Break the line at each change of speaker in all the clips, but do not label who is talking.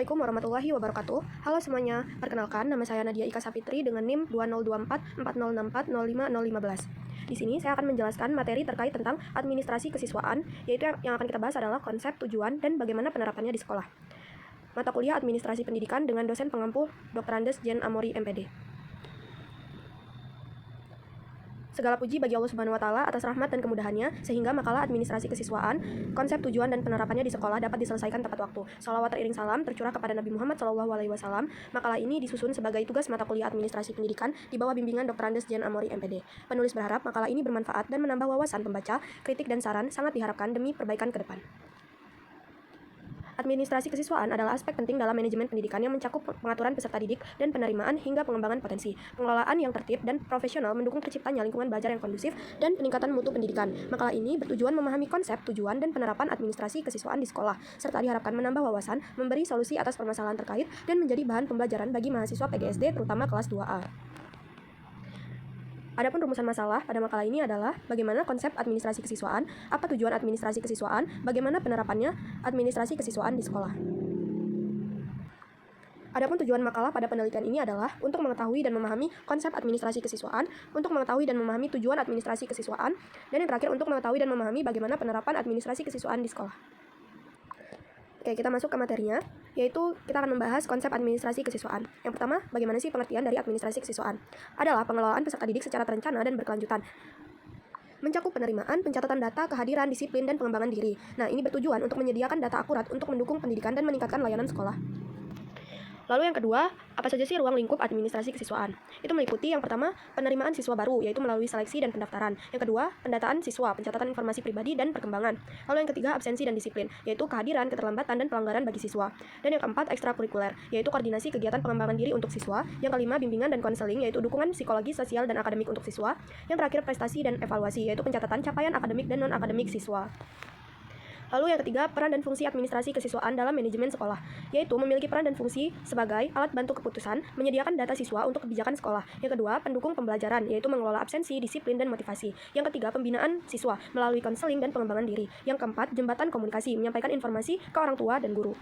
Assalamualaikum warahmatullahi wabarakatuh. Halo semuanya, perkenalkan nama saya Nadia Ika Sapitri dengan NIM 20244064050015. Di sini saya akan menjelaskan materi terkait tentang administrasi kesiswaan, yaitu yang akan kita bahas adalah konsep, tujuan, dan bagaimana penerapannya di sekolah. Mata kuliah Administrasi Pendidikan dengan dosen pengampu Dr. Andes Jen Amori MPD. Segala puji bagi Allah Subhanahu wa Ta'ala atas rahmat dan kemudahannya, sehingga makalah administrasi kesiswaan, konsep, tujuan, dan penerapannya di sekolah dapat diselesaikan tepat waktu. Shalawat teriring salam tercurah kepada Nabi Muhammad SAW. Makalah ini disusun sebagai tugas mata kuliah administrasi pendidikan di bawah bimbingan Dr. Andes Jen Amori MPD. Penulis berharap makalah ini bermanfaat dan menambah wawasan pembaca, kritik dan saran sangat diharapkan demi perbaikan ke depan. Administrasi kesiswaan adalah aspek penting dalam manajemen pendidikan yang mencakup pengaturan peserta didik dan penerimaan hingga pengembangan potensi. Pengelolaan yang tertib dan profesional mendukung terciptanya lingkungan belajar yang kondusif dan peningkatan mutu pendidikan. Makalah ini bertujuan memahami konsep, tujuan, dan penerapan administrasi kesiswaan di sekolah, serta diharapkan menambah wawasan, memberi solusi atas permasalahan terkait, dan menjadi bahan pembelajaran bagi mahasiswa PGSD terutama kelas 2A. Adapun rumusan masalah pada makalah ini adalah bagaimana konsep administrasi kesiswaan, apa tujuan administrasi kesiswaan, bagaimana penerapannya administrasi kesiswaan di sekolah. Adapun tujuan makalah pada penelitian ini adalah untuk mengetahui dan memahami konsep administrasi kesiswaan, untuk mengetahui dan memahami tujuan administrasi kesiswaan, dan yang terakhir untuk mengetahui dan memahami bagaimana penerapan administrasi kesiswaan di sekolah. Oke, kita masuk ke materinya, yaitu kita akan membahas konsep administrasi kesiswaan. Yang pertama, bagaimana sih pengertian dari administrasi kesiswaan? Adalah pengelolaan peserta didik secara terencana dan berkelanjutan. Mencakup penerimaan, pencatatan data, kehadiran, disiplin, dan pengembangan diri. Nah, ini bertujuan untuk menyediakan data akurat untuk mendukung pendidikan dan meningkatkan layanan sekolah. Lalu yang kedua, apa saja sih ruang lingkup administrasi kesiswaan? Itu meliputi yang pertama, penerimaan siswa baru, yaitu melalui seleksi dan pendaftaran. Yang kedua, pendataan siswa, pencatatan informasi pribadi dan perkembangan. Lalu yang ketiga, absensi dan disiplin, yaitu kehadiran, keterlambatan, dan pelanggaran bagi siswa. Dan yang keempat, ekstrakurikuler, yaitu koordinasi kegiatan pengembangan diri untuk siswa. Yang kelima, bimbingan dan konseling, yaitu dukungan psikologi, sosial, dan akademik untuk siswa. Yang terakhir, prestasi dan evaluasi, yaitu pencatatan capaian akademik dan non-akademik siswa. Lalu yang ketiga, peran dan fungsi administrasi kesiswaan dalam manajemen sekolah, yaitu memiliki peran dan fungsi sebagai alat bantu keputusan, menyediakan data siswa untuk kebijakan sekolah. Yang kedua, pendukung pembelajaran, yaitu mengelola absensi, disiplin, dan motivasi. Yang ketiga, pembinaan siswa melalui konseling dan pengembangan diri. Yang keempat, jembatan komunikasi, menyampaikan informasi ke orang tua dan guru.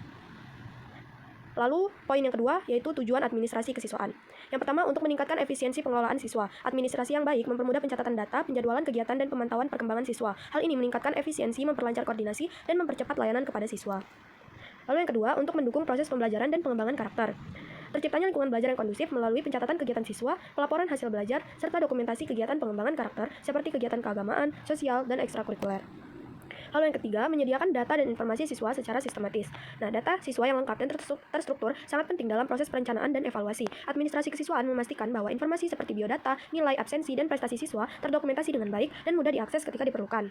Lalu, poin yang kedua, yaitu tujuan administrasi kesiswaan. Yang pertama, untuk meningkatkan efisiensi pengelolaan siswa. Administrasi yang baik mempermudah pencatatan data, penjadwalan kegiatan, dan pemantauan perkembangan siswa. Hal ini meningkatkan efisiensi, memperlancar koordinasi, dan mempercepat layanan kepada siswa. Lalu yang kedua, untuk mendukung proses pembelajaran dan pengembangan karakter. Terciptanya lingkungan belajar yang kondusif melalui pencatatan kegiatan siswa, pelaporan hasil belajar, serta dokumentasi kegiatan pengembangan karakter seperti kegiatan keagamaan, sosial, dan ekstrakurikuler. Lalu yang ketiga, menyediakan data dan informasi siswa secara sistematis. Nah, data siswa yang lengkap dan terstruktur sangat penting dalam proses perencanaan dan evaluasi. Administrasi kesiswaan memastikan bahwa informasi seperti biodata, nilai, absensi, dan prestasi siswa terdokumentasi dengan baik dan mudah diakses ketika diperlukan.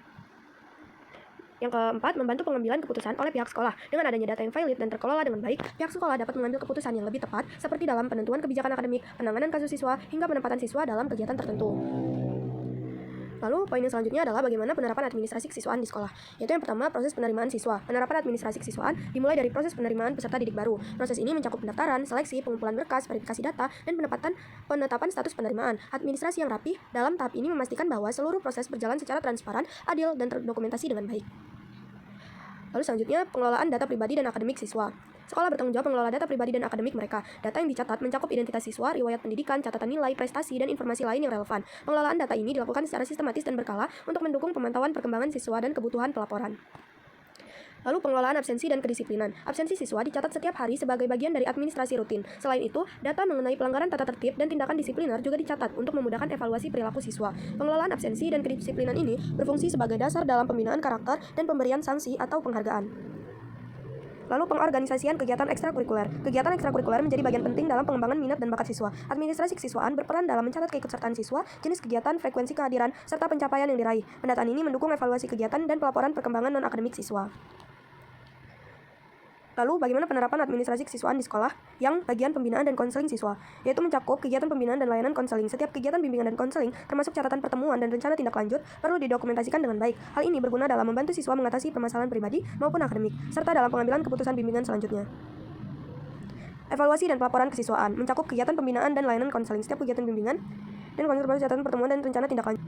Yang keempat, membantu pengambilan keputusan oleh pihak sekolah. Dengan adanya data yang valid dan terkelola dengan baik, pihak sekolah dapat mengambil keputusan yang lebih tepat seperti dalam penentuan kebijakan akademik, penanganan kasus siswa, hingga penempatan siswa dalam kegiatan tertentu. Lalu, poin yang selanjutnya adalah bagaimana penerapan administrasi kesiswaan di sekolah. Yaitu yang pertama, proses penerimaan siswa. Penerapan administrasi kesiswaan dimulai dari proses penerimaan peserta didik baru. Proses ini mencakup pendaftaran, seleksi, pengumpulan berkas, verifikasi data, dan penetapan status penerimaan. Administrasi yang rapi dalam tahap ini memastikan bahwa seluruh proses berjalan secara transparan, adil, dan terdokumentasi dengan baik. Lalu selanjutnya, pengelolaan data pribadi dan akademik siswa. Sekolah bertanggung jawab mengelola data pribadi dan akademik mereka. Data yang dicatat mencakup identitas siswa, riwayat pendidikan, catatan nilai, prestasi, dan informasi lain yang relevan. Pengelolaan data ini dilakukan secara sistematis dan berkala untuk mendukung pemantauan perkembangan siswa dan kebutuhan pelaporan. Lalu pengelolaan absensi dan kedisiplinan. Absensi siswa dicatat setiap hari sebagai bagian dari administrasi rutin. Selain itu, data mengenai pelanggaran tata tertib dan tindakan disipliner juga dicatat untuk memudahkan evaluasi perilaku siswa. Pengelolaan absensi dan kedisiplinan ini berfungsi sebagai dasar dalam pembinaan karakter dan pemberian sanksi atau penghargaan. Lalu pengorganisasian kegiatan ekstrakurikuler. Kegiatan ekstrakurikuler menjadi bagian penting dalam pengembangan minat dan bakat siswa. Administrasi kesiswaan berperan dalam mencatat keikutsertaan siswa, jenis kegiatan, frekuensi kehadiran, serta pencapaian yang diraih. Pendataan ini mendukung evaluasi kegiatan dan pelaporan perkembangan non-akademik siswa. Lalu, bagaimana penerapan administrasi kesiswaan di sekolah yang bagian pembinaan dan konseling siswa, yaitu mencakup kegiatan pembinaan dan layanan konseling. Setiap kegiatan bimbingan dan konseling, termasuk catatan pertemuan dan rencana tindak lanjut, perlu didokumentasikan dengan baik. Hal ini berguna dalam membantu siswa mengatasi permasalahan pribadi maupun akademik, serta dalam pengambilan keputusan bimbingan selanjutnya. Evaluasi dan pelaporan kesiswaan, mencakup kegiatan pembinaan dan layanan konseling. Setiap kegiatan bimbingan dan konseling, catatan pertemuan dan rencana tindak lanjut.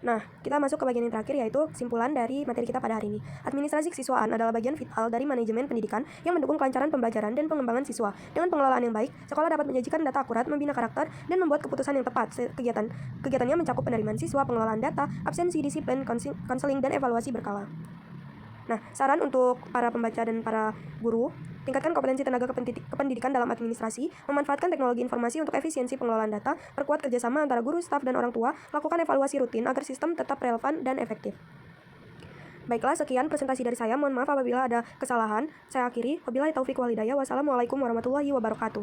Nah, kita masuk ke bagian yang terakhir, yaitu kesimpulan dari materi kita pada hari ini. Administrasi kesiswaan adalah bagian vital dari manajemen pendidikan yang mendukung kelancaran pembelajaran dan pengembangan siswa. Dengan pengelolaan yang baik, sekolah dapat menyajikan data akurat, membina karakter, dan membuat keputusan yang tepat. Kegiatannya mencakup penerimaan siswa, pengelolaan data, absensi, disiplin, konseling, dan evaluasi berkala. Nah, saran untuk para pembaca dan para guru: tingkatkan kompetensi tenaga kependidikan dalam administrasi, memanfaatkan teknologi informasi untuk efisiensi pengelolaan data, perkuat kerjasama antara guru, staf, dan orang tua, lakukan evaluasi rutin agar sistem tetap relevan dan efektif. Baiklah, sekian presentasi dari saya. Mohon maaf apabila ada kesalahan. Saya akhiri. Wabillahi taufiq wal hidayah. Wassalamualaikum warahmatullahi wabarakatuh.